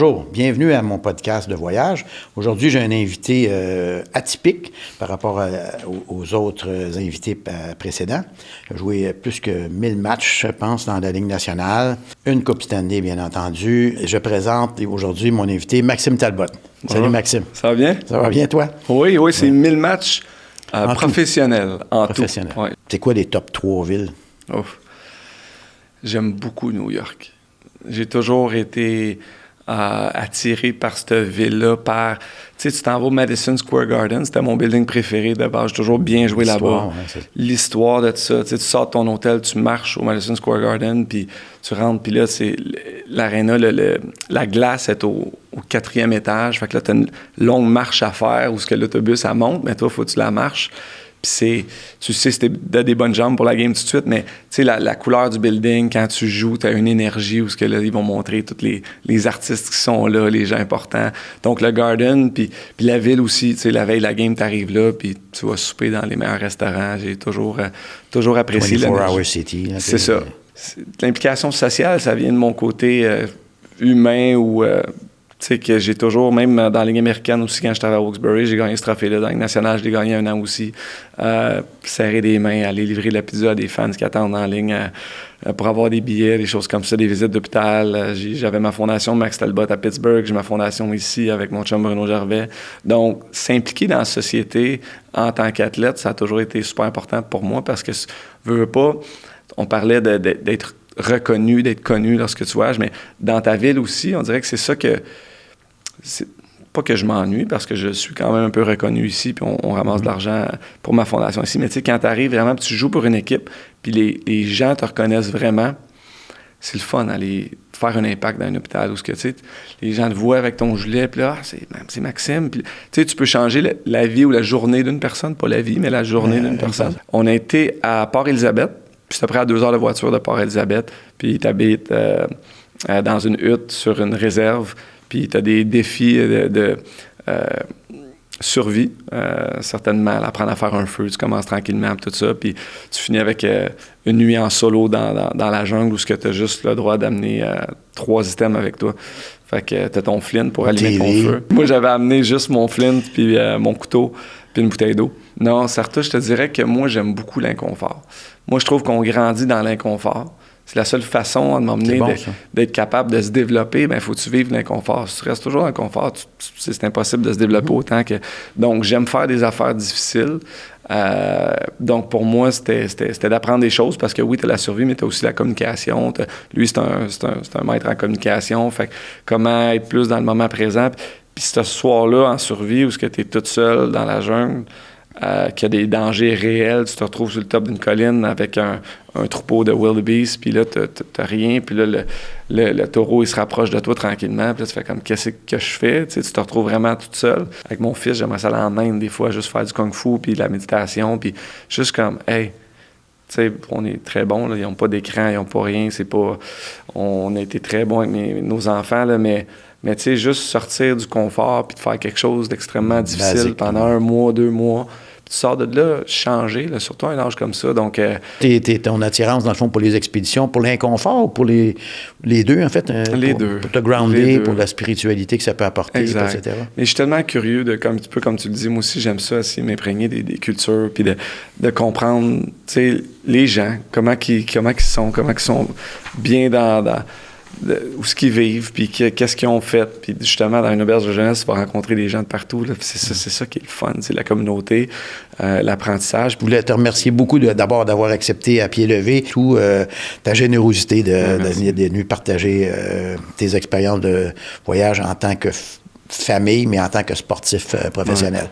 Bonjour, bienvenue à mon podcast de voyage. Aujourd'hui, j'ai un invité atypique par rapport aux autres invités précédents. J'ai joué plus que 1000 matchs, je pense, dans la Ligue nationale. Une Coupe Stanley, bien entendu. Je présente aujourd'hui mon invité, Maxime Talbot. Salut, Maxime. Ça va bien? Ça va bien, toi? Oui, c'est 1000 matchs professionnels en tout. Ouais. C'est quoi les top 3 villes? J'aime beaucoup New York. J'ai toujours été attiré par cette ville-là, tu t'en vas au Madison Square Garden, c'était mon building préféré de base. J'ai toujours bien joué là-bas. Ouais, l'histoire de ça, tu sors de ton hôtel, tu marches au Madison Square Garden, puis tu rentres, puis là, c'est l'aréna, la glace est au 4e étage. Fait que là, tu as une longue marche à faire où l'autobus, elle monte, mais toi, il faut que tu la marches. Puis tu sais, c'était des bonnes jambes pour la game tout de suite, mais tu sais, la couleur du building, quand tu joues, tu as une énergie où là, ils vont montrer tous les artistes qui sont là, les gens importants. Donc, le Garden, puis la ville aussi, tu sais, la veille de la game, tu arrives là, puis tu vas souper dans les meilleurs restaurants. J'ai toujours apprécié 24-hour city. Là, c'est ça. L'implication sociale, ça vient de mon côté humain ou... tu sais, que j'ai toujours, même dans la Ligue américaine aussi, quand j'étais à Wilkes-Barre, j'ai gagné ce trophée-là. Dans la Ligue nationale, je l'ai gagné un an aussi. Serrer des mains, aller livrer de la pizza à des fans qui attendent en ligne pour avoir des billets, des choses comme ça, des visites d'hôpital. J'avais ma fondation Max Talbot à Pittsburgh. J'ai ma fondation ici avec mon chum Bruno Gervais. Donc, s'impliquer dans la société en tant qu'athlète, ça a toujours été super important pour moi parce que, veux pas, on parlait d'être reconnu, d'être connu lorsque tu voyages, mais dans ta ville aussi, on dirait que c'est ça que... C'est pas que je m'ennuie parce que je suis quand même un peu reconnu ici puis on ramasse de l'argent pour ma fondation ici. Mais tu sais, quand tu arrives vraiment puis tu joues pour une équipe puis les gens te reconnaissent vraiment, c'est le fun d'aller faire un impact dans un hôpital où tu sais, les gens te voient avec ton gilet puis là, c'est Maxime. Puis tu sais, tu peux changer la vie ou la journée d'une personne, pas la vie, mais la journée d'une personne. On a été à Port-Élisabeth, puis c'est à peu près à 2 heures de voiture de Port-Élisabeth, puis tu habites dans une hutte sur une réserve. Puis tu as des défis de survie, certainement, apprendre à faire un feu, tu commences tranquillement, tout ça, puis tu finis avec une nuit en solo dans la jungle où tu as juste le droit d'amener 3 items avec toi. Fait que tu as ton flint pour allumer ton feu. Moi, j'avais amené juste mon flint, puis mon couteau, puis une bouteille d'eau. Non, certes, je te dirais que moi, j'aime beaucoup l'inconfort. Moi, je trouve qu'on grandit dans l'inconfort. C'est la seule façon de m'emmener d'être capable de se développer. Bien, il faut que tu vives l'inconfort. Si tu restes toujours dans l'inconfort, c'est impossible de se développer autant que... Donc, j'aime faire des affaires difficiles. Donc, pour moi, c'était d'apprendre des choses parce que oui, tu as la survie, mais tu as aussi la communication. Lui, c'est un maître en communication. Fait que comment être plus dans le moment présent. Puis ce soir-là, en survie, où tu es toute seule dans la jungle, qu'il y a des dangers réels, tu te retrouves sur le top d'une colline avec un troupeau de wildebeest, puis là, t'as rien, puis là, le taureau, il se rapproche de toi tranquillement, puis là, tu fais comme, qu'est-ce que je fais? Tu te retrouves vraiment toute seule. Avec mon fils, j'aimerais ça aller en Inde, des fois, juste faire du kung-fu, puis de la méditation, puis juste comme, hey, tu sais, on est très bons, là, ils n'ont pas d'écran, ils n'ont pas rien, on a été très bons avec nos enfants, là, mais tu sais, juste sortir du confort puis de faire quelque chose d'extrêmement difficile pendant 1 mois, 2 mois. Puis tu sors de là changer, là, surtout à un âge comme ça. Donc, ton attirance, dans le fond, pour les expéditions, pour l'inconfort ou pour les deux, en fait? Les deux. Pour te grounder, pour la spiritualité que ça peut apporter, exact. etc. Mais je suis tellement curieux, un petit peu comme tu le dis, moi aussi, j'aime ça, aussi m'imprégner des cultures puis de comprendre, tu sais, les gens, comment ils sont bien dans où ce qu'ils vivent, puis qu'est-ce qu'ils ont fait. Puis justement, dans une auberge de jeunesse, tu vas rencontrer des gens de partout. Là. C'est ça qui est le fun, c'est la communauté, l'apprentissage. Je voulais te remercier beaucoup d'abord d'avoir accepté à pied levé ta générosité de venir partager tes expériences de voyage en tant que famille, mais en tant que sportif professionnel.